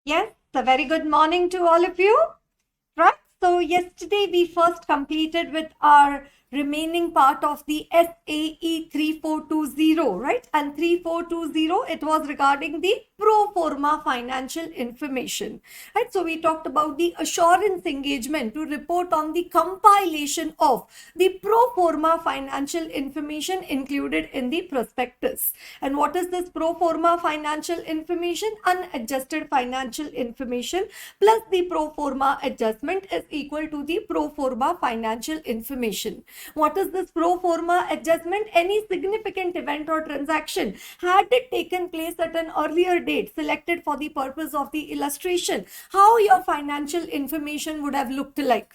Yes, a very good morning to all of you. Right. So yesterday we first completed with our remaining part of the SAE 3420, right? And 3420, it was regarding the pro forma financial information, right? So we talked about the assurance engagement to report on the compilation of the pro forma financial information included in the prospectus. And what is this pro forma financial information? Unadjusted financial information plus the pro forma adjustment is equal to the pro forma financial information. What is this pro forma adjustment? Any significant event or transaction, had it taken place at an earlier date selected for the purpose of the illustration, how your financial information would have looked like.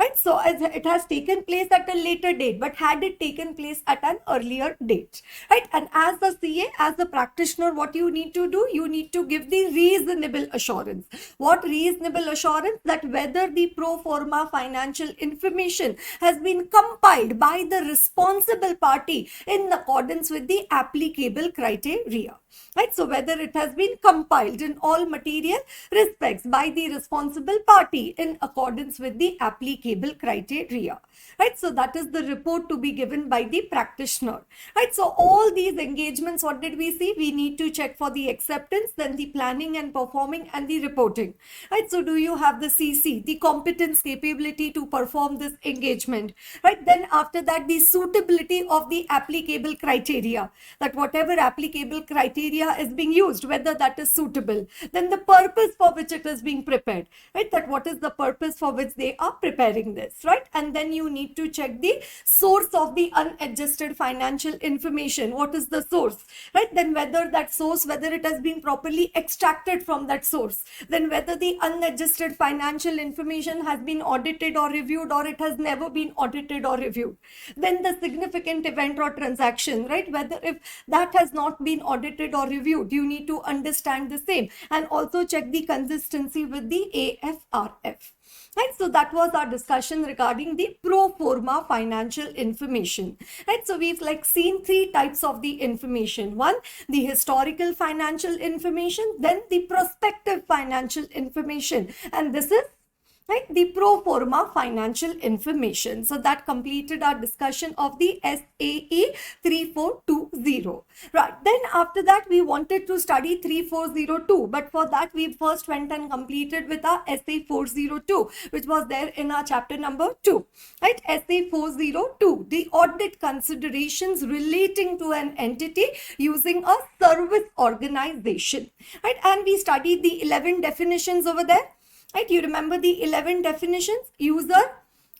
Right, so it has taken place at a later date, but had it taken place at an earlier date, right? And as the CA, as the practitioner, what you need to do, you need to give the reasonable assurance. What reasonable assurance? That whether the pro forma financial information has been compiled by the responsible party in accordance with the applicable criteria. Right, so whether it has been compiled in all material respects by the responsible party in accordance with the applicable criteria. Right, so that is the report to be given by the practitioner. Right, so all these engagements, what did we see? We need to check for the acceptance, then the planning and performing, and the reporting. Right, so do you have the CC, the competence, capability to perform this engagement? Right, then after that, the suitability of the applicable criteria, that whatever applicable criteria is being used, whether that is suitable. Then the purpose for which it is being prepared, right? That what is the purpose for which they are preparing this, right? And then you need to check the source of the unadjusted financial information. What is the source, right? Then whether that source, whether it has been properly extracted from that source, then whether the unadjusted financial information has been audited or reviewed, or it has never been audited or reviewed. Then the significant event or transaction, right? Whether if that has not been audited or reviewed, you need to understand the same and also check the consistency with the AFRF. Right, so that was our discussion regarding the pro forma financial information. Right, so we've seen three types of the information. One, the historical financial information, then the prospective financial information, and this is, right, the pro forma financial information. So that completed our discussion of the SAE 3420. Right, then after that we wanted to study 3402, but for that we first went and completed with our SA 402, which was there in our chapter number 2. Right, SA 402, the audit considerations relating to an entity using a service organization. Right, and we studied the 11 definitions over there. Right, you remember the 11 definitions? User,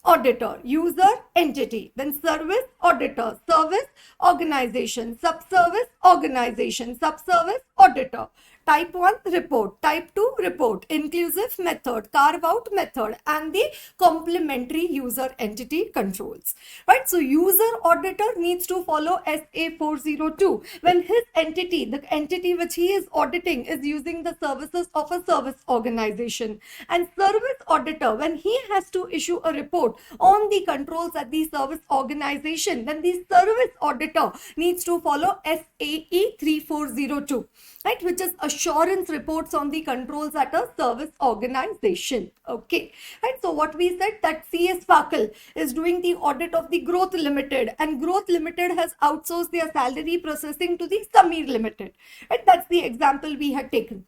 auditor, user, entity, then service, auditor, service, organization, subservice, organization, subservice, auditor. Type 1, report. Type 2, report. Inclusive method, carve out method, and the complementary user entity controls. Right, so user auditor needs to follow SA 402 when his entity, the entity which he is auditing, is using the services of a service organization. And service auditor, when he has to issue a report on the controls at the service organization, then the service auditor needs to follow SAE 3402, right, which is assurance reports on the controls at a service organization. Okay, right, so what we said, that CS Sparkle is doing the audit of the Growth Limited, and Growth Limited has outsourced their salary processing to the Samir Limited. Right, that's the example we had taken.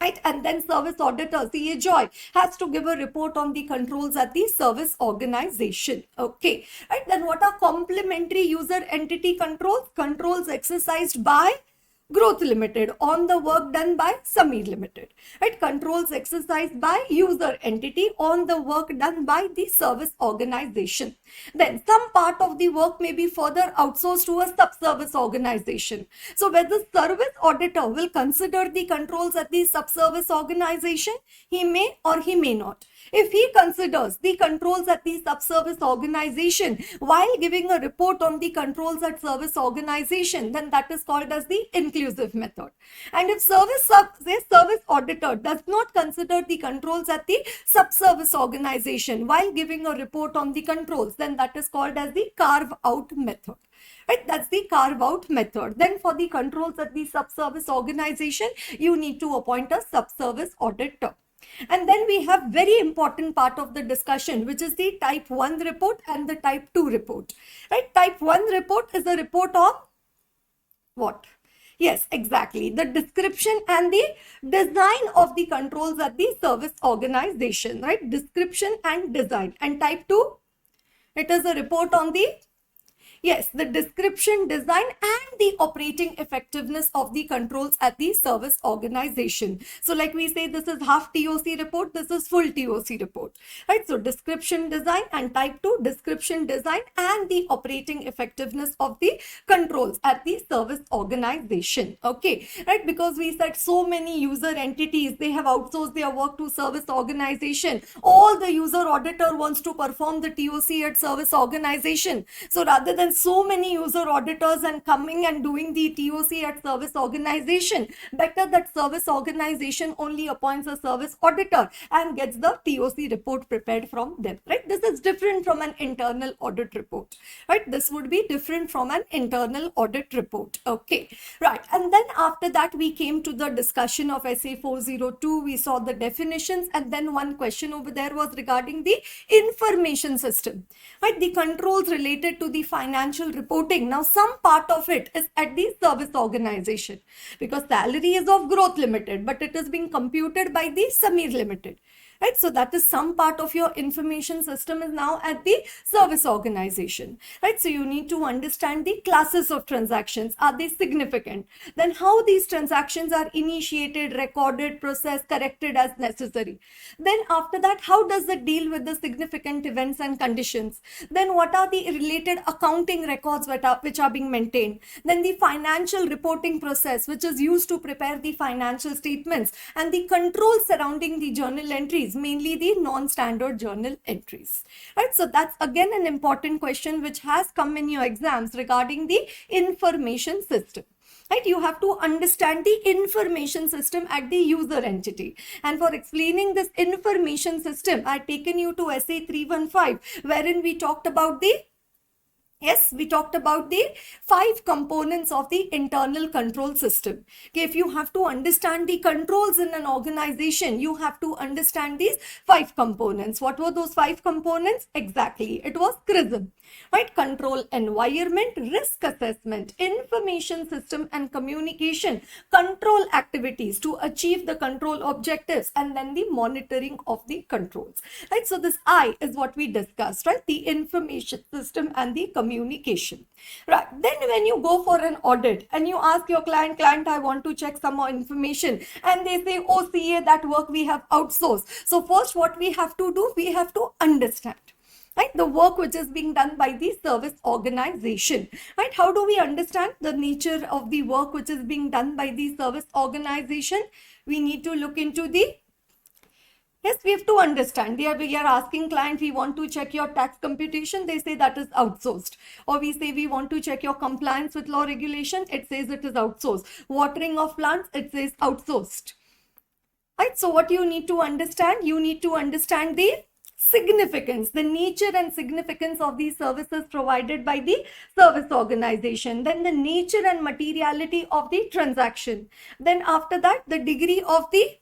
Right, and then service auditor CA Joy has to give a report on the controls at the service organization. Okay, right, then what are complementary user entity controls? Controls exercised by Growth Limited on the work done by Samir Limited. Right, controls exercised by user entity on the work done by the service organization. Then some part of the work may be further outsourced to a subservice organization. So whether service auditor will consider the controls at the subservice organization, he may or he may not. If he considers the controls at the subservice organization while giving a report on the controls at service organization, then that is called as the inclusive method. And if service auditor does not consider the controls at the subservice organization while giving a report on the controls, then that is called as the carve out method. Right, that's the carve out method. Then for the controls at the subservice organization, you need to appoint a subservice auditor. And then we have very important part of the discussion, which is the type 1 report and the type 2 report. Right, type 1 report is a report on what? Yes, exactly. The description and the design of the controls at the service organization, right? Description and design. And type 2, it is a report on the the description, design, and the operating effectiveness of the controls at the service organization. So like we say, this is half TOC report, this is full TOC report, right? So description, design, and type 2, description, design, and the operating effectiveness of the controls at the service organization. Okay, right? Because we said so many user entities, they have outsourced their work to service organization. All the user auditor wants to perform the TOC at service organization. So rather than so many user auditors and coming and doing the TOC at service organization, better that service organization only appoints a service auditor and gets the TOC report prepared from them, right? This is different from an internal audit report, right? This would be different from an internal audit report. Okay, right. And then after that, we came to the discussion of SA 402. We saw the definitions, and then one question over there was regarding the information system, right? The controls related to the financial reporting. Now, some part of it is at the service organization because salary is of Growth Limited, but it is being computed by the Samir Limited. Right, so that is some part of your information system is now at the service organization. Right, so you need to understand the classes of transactions. Are they significant? Then how these transactions are initiated, recorded, processed, corrected as necessary. Then after that, how does it deal with the significant events and conditions? Then what are the related accounting records which are being maintained? Then the financial reporting process, which is used to prepare the financial statements, and the controls surrounding the journal entries, mainly the non-standard journal entries. Right, so that's again an important question which has come in your exams regarding the information system. Right, you have to understand the information system at the user entity. And for explaining this information system, I've taken you to SA 315, wherein we talked about the we talked about the 5 components of the internal control system. Okay, if you have to understand the controls in an organization, you have to understand these 5 components. What were those 5 components? Exactly, it was CRISM, right? Control environment, risk assessment, information system and communication, control activities to achieve the control objectives, and then the monitoring of the controls. Right, so this I is what we discussed, right? The information system and the communication. Right, then when you go for an audit and you ask your client, I want to check some more information, and they say, oh CA, that work we have outsourced. So first what we have to do, we have to understand, right, the work which is being done by the service organization. Right, how do we understand the nature of the work which is being done by the service organization? We need to look into the we have to understand. We are asking client, we want to check your tax computation. They say that is outsourced. Or we say we want to check your compliance with law regulation. It says it is outsourced. Watering of plants, it says outsourced. Right. So what you need to understand? You need to understand the significance, the nature and significance of these services provided by the service organization. Then the nature and materiality of the transaction. Then after that, the degree of the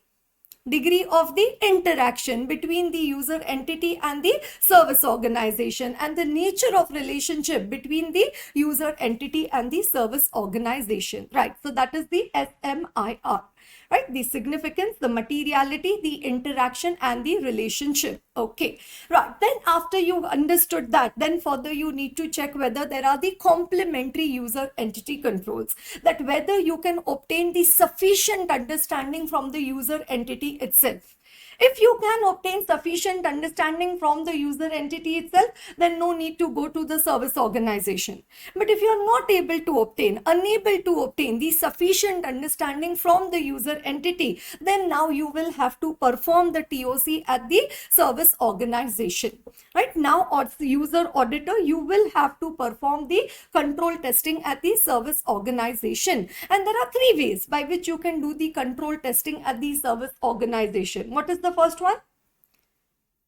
interaction between the user entity and the service organization, and the nature of relationship between the user entity and the service organization. Right, so that is the SMIR. Right, the significance, the materiality, the interaction, and the relationship. Okay, right, then after you've understood that, then further you need to check whether there are the complementary user entity controls, that whether you can obtain the sufficient understanding from the user entity itself. If you can obtain sufficient understanding from the user entity itself, then no need to go to the service organization. But if you are not able to obtain, unable to obtain the sufficient understanding from the user entity, then now you will have to perform the TOC at the service organization. Right now, as the user auditor, you will have to perform the control testing at the service organization. And there are three ways by which you can do the control testing at the service organization. What is the first one?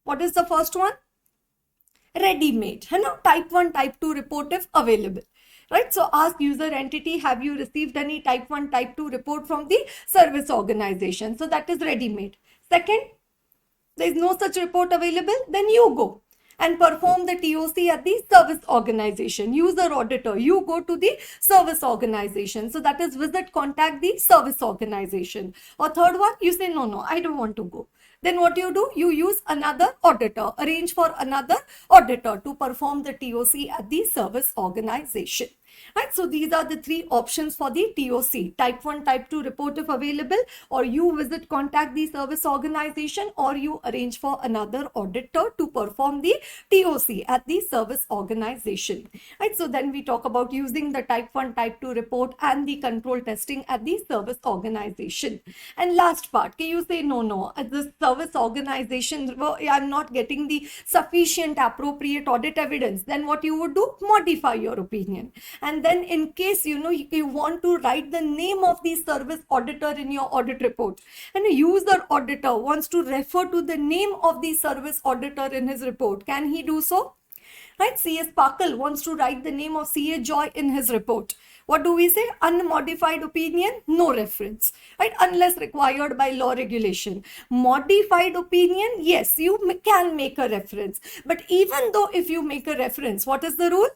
What is the first one? Ready-made, type 1, type 2 report if available. Right, so ask user entity, have you received any type 1, type 2 report from the service organization? So that is ready-made. Second, there is no such report available, then you go and perform the TOC at the service organization. User auditor, you go to the service organization. So that is visit, contact the service organization. Or third one, you say, no, I don't want to go. Then what you do? You use another auditor, arrange for another auditor to perform the TOC at the service organization. Right, so these are the three options for the TOC: type 1, type 2 report if available, or you visit, contact the service organization, or you arrange for another auditor to perform the TOC at the service organization. Right, so then we talk about using the type 1, type 2 report and the control testing at the service organization. And last part, can you say, no, at the service organization, I'm not getting the sufficient appropriate audit evidence, then what you would do? Modify your opinion. And then in case, you want to write the name of the service auditor in your audit report, and a user auditor wants to refer to the name of the service auditor in his report, can he do so? Right, CS Sparkle wants to write the name of CA Joy in his report. What do we say? Unmodified opinion, no reference, right? Unless required by law regulation. Modified opinion, yes, you can make a reference. But even though if you make a reference, what is the rule?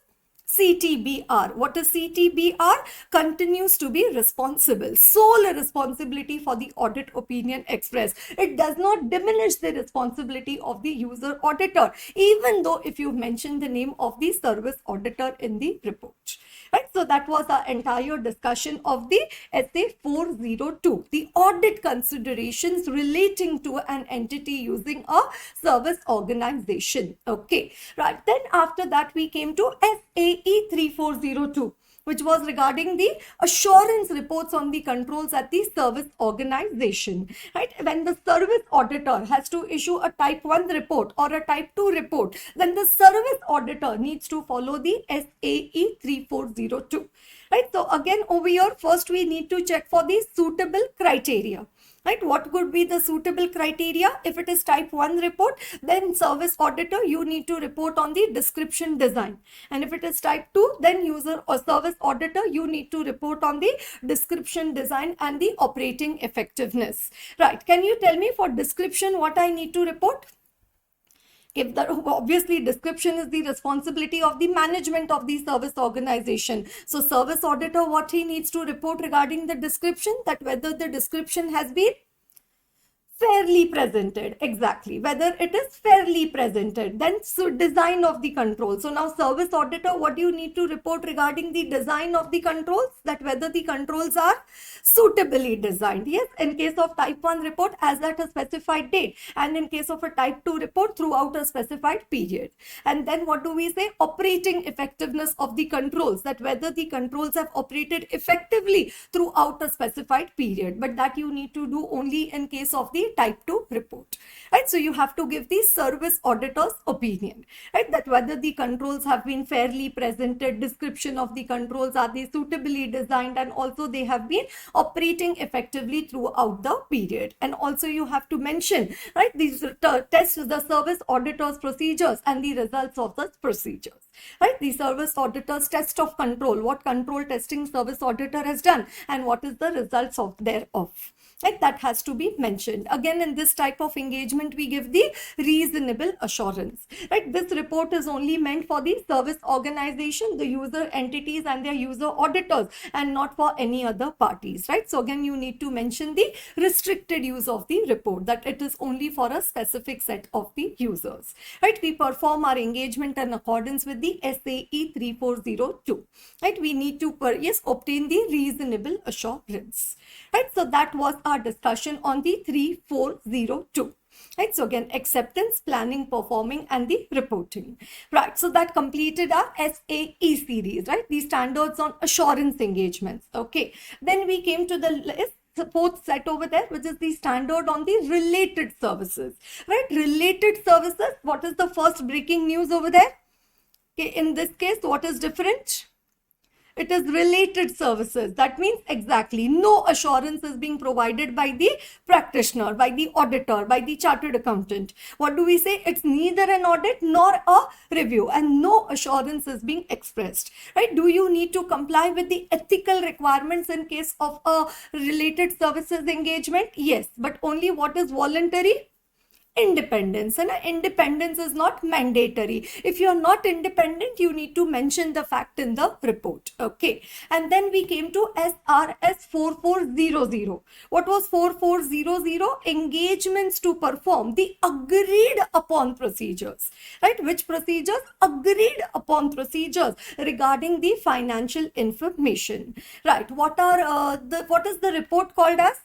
CTBR. What is CTBR? Continues to be responsible. Sole responsibility for the audit opinion expressed. It does not diminish the responsibility of the user auditor, even though if you mention the name of the service auditor in the report. Right, so that was our entire discussion of the essay 402, the audit considerations relating to an entity using a service organization. Okay, right, then after that we came to SAE 3402, which was regarding the assurance reports on the controls at the service organization. Right? When the service auditor has to issue a type 1 report or a type 2 report, then the service auditor needs to follow the SAE 3402. Right? So again over here, first we need to check for the suitable criteria. Right, what could be the suitable criteria? If it is type 1 report, then service auditor, you need to report on the description design. And if it is type 2, then user or service auditor, you need to report on the description design and the operating effectiveness. Right, can you tell me for description what I need to report? If the obviously description is the responsibility of the management of the service organization. So service auditor, what he needs to report regarding the description, that whether the description has been fairly presented, exactly, whether it is fairly presented. Then so design of the control. So now service auditor, what do you need to report regarding the design of the controls, that whether the controls are suitably designed. Yes, in case of type 1 report as at a specified date, and in case of a type 2 report throughout a specified period. And then what do we say? Operating effectiveness of the controls, that whether the controls have operated effectively throughout a specified period, but that you need to do only in case of the type 2 report. Right, so you have to give the service auditor's opinion, right, that whether the controls have been fairly presented, description of the controls, are they suitably designed, and also they have been operating effectively throughout the period. And also you have to mention, right, these tests, the service auditor's procedures and the results of the procedures. Right, the service auditor's test of control, what control testing service auditor has done and what is the results of thereof. Right, that has to be mentioned. Again, in this type of engagement, we give the reasonable assurance. Right, this report is only meant for the service organization, the user entities and their user auditors, and not for any other parties. Right, so again, you need to mention the restricted use of the report, that it is only for a specific set of the users. Right, we perform our engagement in accordance with the SAE 3402. Right, we need to obtain the reasonable assurance. Right, so that was our discussion on the 3402. Right, so again, acceptance, planning, performing, and the reporting. Right, so that completed our SAE series, right? The standards on assurance engagements. Okay, then we came to the list, the fourth set over there, which is the standard on the related services. Right, related services. What is the first breaking news over there? Okay, in this case, what is different? It is related services. That means exactly no assurance is being provided by the practitioner, by the auditor, by the chartered accountant. What do we say? It's neither an audit nor a review, and no assurance is being expressed. Right? Do you need to comply with the ethical requirements in case of a related services engagement? Yes, but only what is voluntary? Independence, and independence is not mandatory. If you're not independent, you need to mention the fact in the report. Okay, and then we came to SRS 4400. What was 4400? Engagements to perform the agreed upon procedures. Right, which procedures? Agreed upon procedures regarding the financial information. Right, what is the report called as?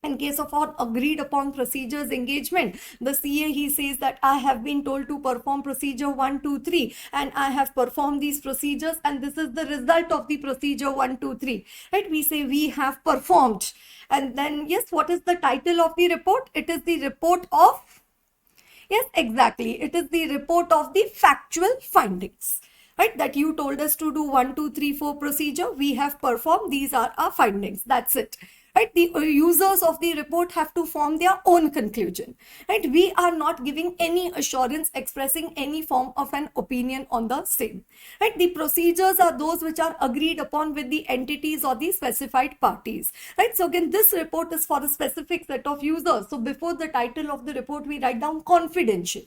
In case of our agreed upon procedures engagement, the CA, he says that I have been told to perform procedure 1, 2, 3, and I have performed these procedures, and this is the result of the procedure 1, 2, 3. Right? We say we have performed. And then, yes, what is the title of the report? It is the report of, yes, exactly. It is the report of the factual findings. Right? That you told us to do 1, 2, 3, 4 procedure. We have performed. These are our findings. That's it. Right, the users of the report have to form their own conclusion. Right, we are not giving any assurance, expressing any form of an opinion on the same. Right, the procedures are those which are agreed upon with the entities or the specified parties. Right, so again, this report is for a specific set of users. So before the title of the report, we write down confidential.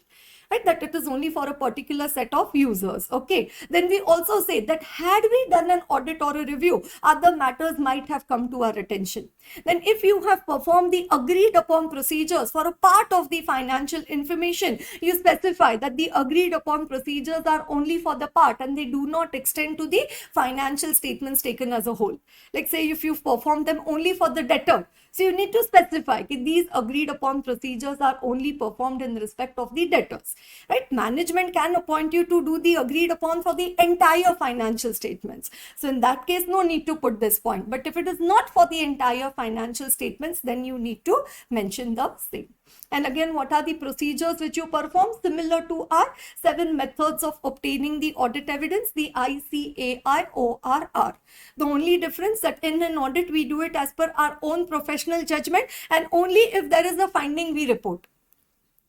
Right, that it is only for a particular set of users. Okay, then we also say that had we done an audit or a review, other matters might have come to our attention. Then if you have performed the agreed upon procedures for a part of the financial information, you specify that the agreed upon procedures are only for the part and they do not extend to the financial statements taken as a whole. Like say if you've performed them only for the debtor, so you need to specify that these agreed upon procedures are only performed in respect of the debtors. Right? Management can appoint you to do the agreed upon for the entire financial statements. So in that case, no need to put this point. But if it is not for the entire financial statements, then you need to mention the same. And again, what are the procedures which you perform? Similar to our 7 methods of obtaining the audit evidence, the ICAIORR. The only difference that in an audit, we do it as per our own professional judgment, and only if there is a finding we report.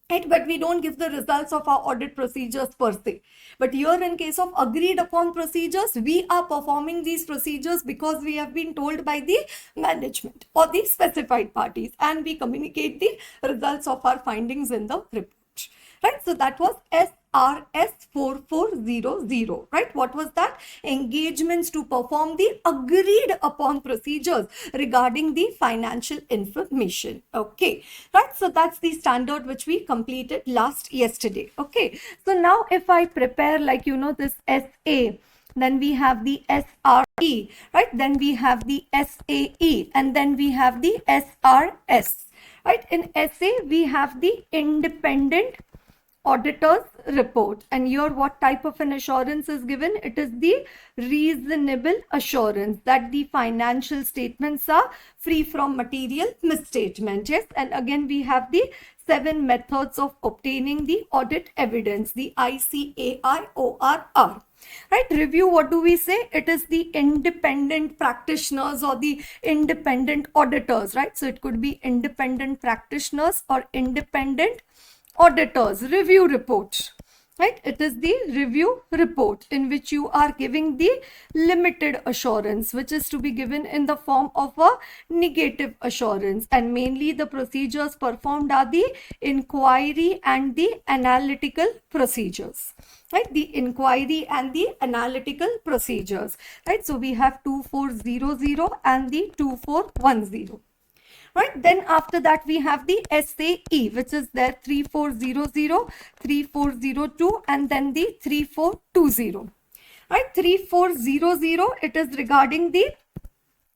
Right, but we don't give the results of our audit procedures per se. But here in case of agreed upon procedures, we are performing these procedures because we have been told by the management or the specified parties, and we communicate the results of our findings in the report. Right, so that was SRS 4400. Right, what was that? Engagements to perform the agreed upon procedures regarding the financial information. Okay, right, so that's the standard which we completed yesterday. Okay, so now if I prepare like this SA, then we have the SRE, right? Then we have the SAE, and then we have the SRS. Right, in SA we have the independent auditor's report, and here what type of an assurance is given? It is the reasonable assurance that the financial statements are free from material misstatement. Yes, and again we have the 7 methods of obtaining the audit evidence, the ICAIORR. Right, review, what do we say? It is the independent practitioners or the independent auditors. Right, so it could be independent practitioners or independent auditors. Review report. Right, it is the review report in which you are giving the limited assurance, which is to be given in the form of a negative assurance, and mainly the procedures performed are the inquiry and the analytical procedures. Right, the inquiry and the analytical procedures. Right, so we have 2400 and the 2410. Right, then after that we have the SAE, which is there 3400, 3402, and then the 3420. Right, 3400, it is regarding the,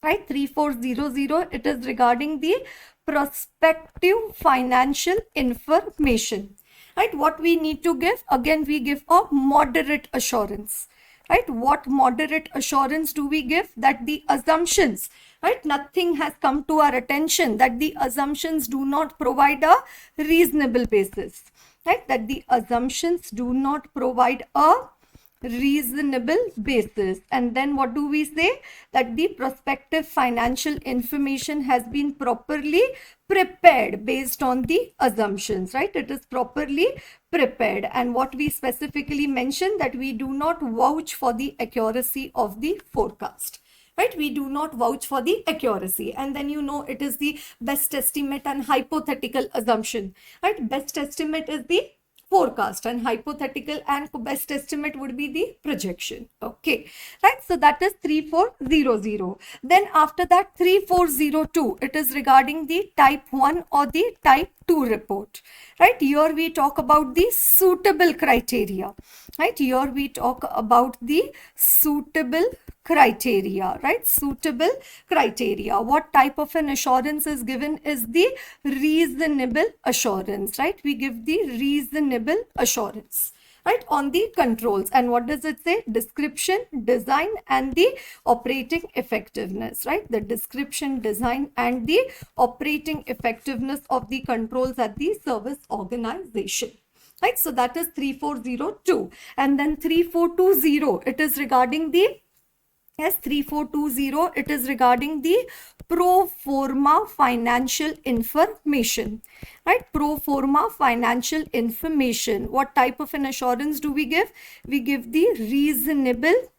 right, 3400, it is regarding the prospective financial information. Right, what we need to give? Again, we give a moderate assurance. Right, what moderate assurance do we give? That the assumptions, right, nothing has come to our attention, that the assumptions do not provide a reasonable basis. Right, that the assumptions do not provide a reasonable basis. And then what do we say? That the prospective financial information has been properly prepared based on the assumptions, right? It is properly prepared. And what we specifically mentioned, that we do not vouch for the accuracy of the forecast. Right, we do not vouch for the accuracy. And then it is the best estimate and hypothetical assumption. Right, best estimate is the forecast and hypothetical and best estimate would be the projection. Okay, right, so that is 3400. Then after that 3402, it is regarding the type 1 or the type 2 report. Right, here we talk about the suitable criteria. Right, here we talk about the suitable criteria. Right, suitable criteria. What type of an assurance is given? Is the reasonable assurance. Right, we give the reasonable assurance, right, on the controls. And what does it say? Description, design and the operating effectiveness. Right, the description, design and the operating effectiveness of the controls at the service organization. Right, so that is 3402. And then 3420, it is regarding the 3420, it is regarding the pro forma financial information. Right, pro forma financial information. What type of an assurance do we give? We give the reasonable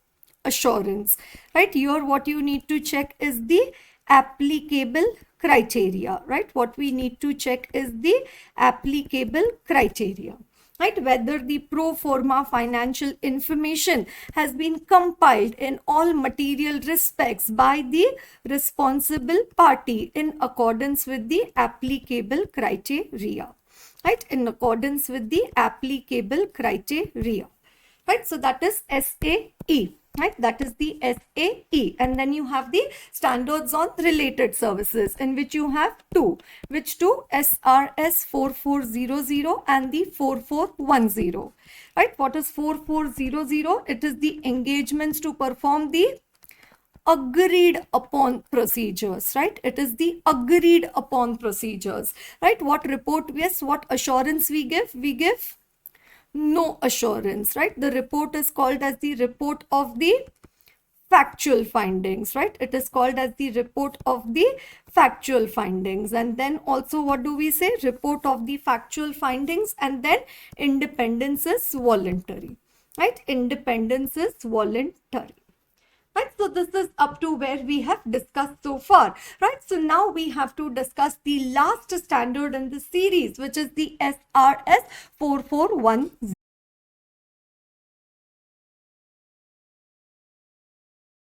assurance. Right, here what you need to check is the applicable criteria. Right, what we need to check is the applicable criteria. Right, whether the pro forma financial information has been compiled in all material respects by the responsible party in accordance with the applicable criteria. Right, in accordance with the applicable criteria. Right, so that is SAE. Right, that is the SAE. And then you have the standards on related services, in which you have two. Which two? SRS 4400 and the 4410. Right, what is 4400? It is the engagements to perform the agreed upon procedures. Right, it is the agreed upon procedures. Right, what report? Yes, what assurance we give? We give no assurance. Right, the report is called as the report of the factual findings. Right, it is called as the report of the factual findings. And then also what do we say? Report of the factual findings. And then independence is voluntary. Right, independence is voluntary. Right, so this is up to where we have discussed so far. Right, so now we have to discuss the last standard in the series, which is the SRS 4410.